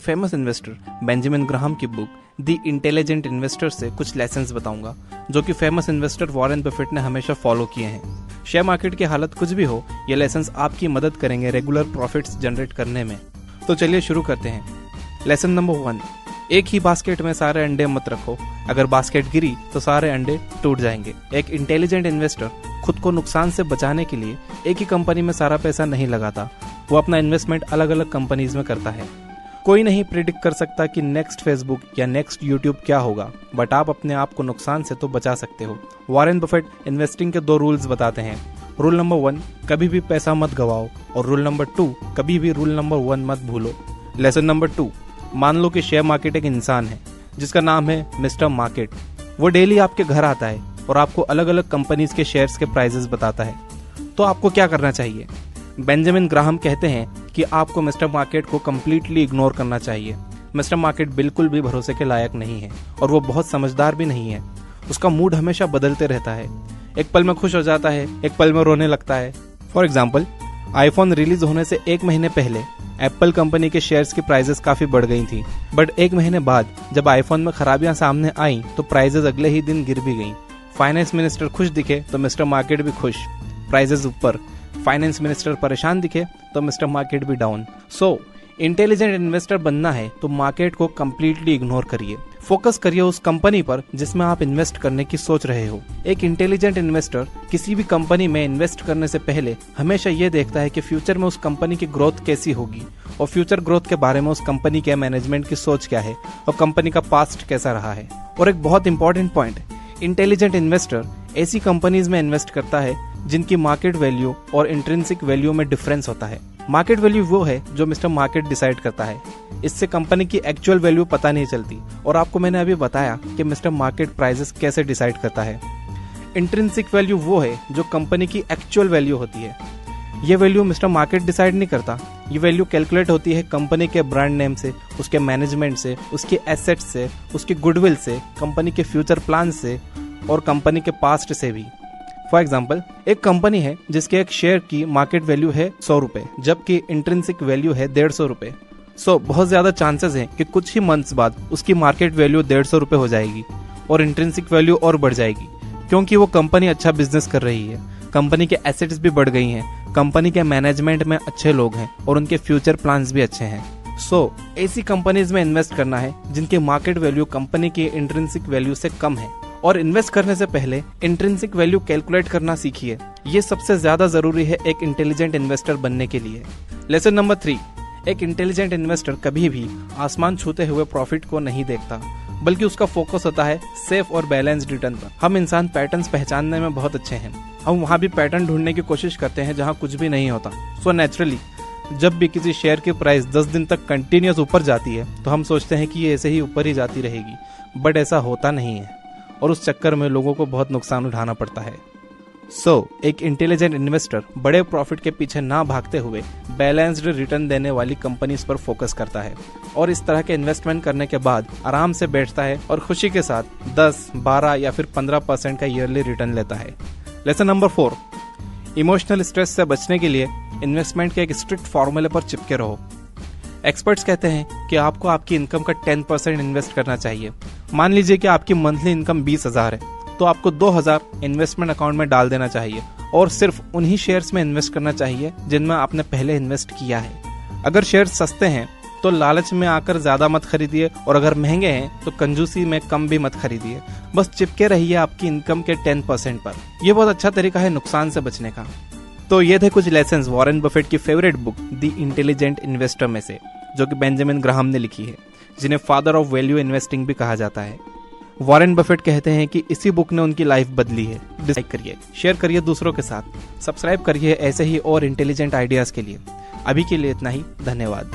Famous investor Benjamin Graham की book the intelligent investor से कुछ लेसन्स बताऊंगा जो कि फेमस इन्वेस्टर वॉरेन बफेट ने हमेशा फॉलो किए हैं। शेयर मार्केट की हालत कुछ भी हो, ये लेसन्स आपकी मदद करेंगे रेगुलर प्रॉफिट्स जनरेट करने में। तो चलिए शुरू करते हैं। लेसन नंबर 1, एक ही बास्केट में सारे अंडे मत रखो। अगर बास्केट गिरी तो सारे अंडे टूट जाएंगे। एक इंटेलिजेंट इन्वेस्टर खुद को नुकसान से बचाने के लिए एक ही कंपनी में सारा पैसा नहीं लगाता, वो अपना इन्वेस्टमेंट अलग अलग कंपनीज में करता है। कोई नहीं प्रिडिक्ट कर सकता कि नेक्स्ट फेसबुक या नेक्स्ट यूट्यूब क्या होगा, बट आप अपने आप को नुकसान से तो बचा सकते हो। वॉरेन बफेट इन्वेस्टिंग के 2 रूल्स बताते हैं। रूल नंबर 1, कभी भी पैसा मत गवाओ, और रूल नंबर 2, कभी भी रूल नंबर 1 मत भूलो। लेसन नंबर 2, मान लो कि शेयर मार्केट एक इंसान है जिसका नाम है मिस्टर मार्केट। वो डेली आपके घर आता है और आपको अलग अलग कंपनीज के शेयर्स के प्राइजेस बताता है। तो आपको क्या करना चाहिए? बेंजामिन ग्राहम कहते हैं कि आपको मिस्टर मार्केट को कम्प्लीटली इग्नोर करना चाहिए। मिस्टर मार्केट बिल्कुल भी भरोसे के लायक नहीं है और वो बहुत समझदार भी नहीं है। उसका मूड हमेशा बदलते रहता है, एक पल में खुश हो जाता है, एक पल में रोने लगता है। फॉर एग्जाम्पल, आईफोन रिलीज होने से 1 महीने पहले एप्पल कंपनी के शेयर्स की प्राइजेस काफी बढ़ गई थी, बट 1 महीने बाद जब आईफोन में खराबियां सामने आई तो प्राइजेस अगले ही दिन गिर भी गईं। फाइनेंस मिनिस्टर खुश दिखे तो मिस्टर मार्केट भी खुश, प्राइजेस ऊपर। फाइनेंस मिनिस्टर परेशान दिखे तो मिस्टर मार्केट भी डाउन। सो इंटेलिजेंट इन्वेस्टर बनना है तो मार्केट को कम्प्लीटली इग्नोर करिए, फोकस करिए उस कंपनी पर जिसमें आप इन्वेस्ट करने की सोच रहे हो। एक इंटेलिजेंट इन्वेस्टर किसी भी कंपनी में इन्वेस्ट करने से पहले हमेशा ये देखता है कि फ्यूचर में उस कंपनी की ग्रोथ कैसी होगी, और फ्यूचर ग्रोथ के बारे में उस कंपनी के मैनेजमेंट की सोच क्या है, और कंपनी का पास्ट कैसा रहा है। और एक बहुत इंपॉर्टेंट पॉइंट, इंटेलिजेंट इन्वेस्टर ऐसी कंपनीज में इन्वेस्ट करता है जिनकी मार्केट वैल्यू और इंट्रिंसिक वैल्यू में डिफरेंस होता है। मार्केट वैल्यू वो है जो मिस्टर मार्केट डिसाइड करता है, इससे कंपनी की एक्चुअल वैल्यू पता नहीं चलती। और आपको मैंने अभी बताया कि मिस्टर मार्केट प्राइसेस कैसे डिसाइड करता है। इंट्रिंसिक वैल्यू वो है जो कंपनी की एक्चुअल वैल्यू होती है। ये वैल्यू मिस्टर मार्केट डिसाइड नहीं करता, ये वैल्यू कैलकुलेट होती है कंपनी के ब्रांड नेम से, उसके मैनेजमेंट से, उसके एसेट्स से, उसकी गुडविल से, कंपनी के फ्यूचर प्लान से और कंपनी के पास्ट से भी। फॉर एग्जाम्पल, एक कंपनी है जिसके एक शेयर की मार्केट वैल्यू है 100 रुपए, जबकि इंट्रिंसिक वैल्यू है 150 रुपए। सो बहुत ज्यादा चांसेस हैं कि कुछ ही मंथ्स बाद उसकी मार्केट वैल्यू 150 रुपए हो जाएगी और इंट्रिंसिक वैल्यू और बढ़ जाएगी, क्योंकि वो कंपनी अच्छा बिजनेस कर रही है, कंपनी के एसेट्स भी बढ़ गई हैं, कंपनी के मैनेजमेंट में अच्छे लोग हैं और उनके फ्यूचर प्लान्स भी अच्छे हैं। सो ऐसी कंपनीज में इन्वेस्ट करना है जिनकी मार्केट वैल्यू कंपनी की इंट्रिंसिक वैल्यू से कम है। और इन्वेस्ट करने से पहले इंट्रिंसिक वैल्यू कैलकुलेट करना सीखिए, ये सबसे ज्यादा जरूरी है एक इंटेलिजेंट इन्वेस्टर बनने के लिए। लेसन नंबर 3, एक इंटेलिजेंट इन्वेस्टर कभी भी आसमान छूते हुए प्रॉफिट को नहीं देखता, बल्कि उसका फोकस होता है सेफ और बैलेंस्ड रिटर्न पर। हम इंसान पैटर्न्स पहचानने में बहुत अच्छे हैं, हम वहाँ भी पैटर्न ढूंढने की कोशिश करते हैं जहाँ कुछ भी नहीं होता। सो नेचुरली जब भी किसी शेयर की प्राइस 10 दिन तक कंटिन्यूस ऊपर जाती है तो हम सोचते हैं कि ये ऐसे ही ऊपर ही जाती रहेगी, बट ऐसा होता नहीं है और उस चक्कर में लोगों को बहुत नुकसान उठाना पड़ता है। एक इंटेलिजेंट इन्वेस्टर बड़े प्रॉफिट के पीछे ना भागते हुए बैलेंस्ड रिटर्न देने वाली कंपनीज पर फोकस करता है और इस तरह के इन्वेस्टमेंट करने के बाद आराम से बैठता है और खुशी के साथ 10, 12 या फिर 15% का ईयरली रिटर्न लेता है। लेसन नंबर 4, इमोशनल स्ट्रेस से बचने के लिए इन्वेस्टमेंट के एक स्ट्रिक्ट फॉर्मूले पर चिपके रहो। एक्सपर्ट्स कहते हैं कि आपको आपकी इनकम का 10% इन्वेस्ट करना चाहिए। मान लीजिए कि आपकी मंथली इनकम 20,000 है, तो आपको 2,000 इन्वेस्टमेंट अकाउंट में डाल देना चाहिए और सिर्फ उन्हीं शेयर्स में इन्वेस्ट करना चाहिए जिनमें आपने पहले इन्वेस्ट किया है। अगर शेयर्स सस्ते हैं तो लालच में आकर ज्यादा मत खरीदिए, और अगर महंगे हैं तो कंजूसी में कम भी मत खरीदिए। बस चिपके रहिए आपकी इनकम के 10% पर। यह बहुत अच्छा तरीका है नुकसान से बचने का। तो ये थे कुछ लेसन्स वॉरेन बफेट की favourite book the intelligent investor में से, जो कि बेंजामिन ग्राहम ने लिखी है, जिन्हें फादर ऑफ वैल्यू इन्वेस्टिंग भी कहा जाता है। वॉरेन बफेट कहते हैं कि इसी बुक ने उनकी लाइफ बदली है। लाइक करिए, शेयर करिए दूसरों के साथ, सब्सक्राइब करिए ऐसे ही और इंटेलिजेंट आइडियाज के लिए। अभी के लिए इतना ही, धन्यवाद।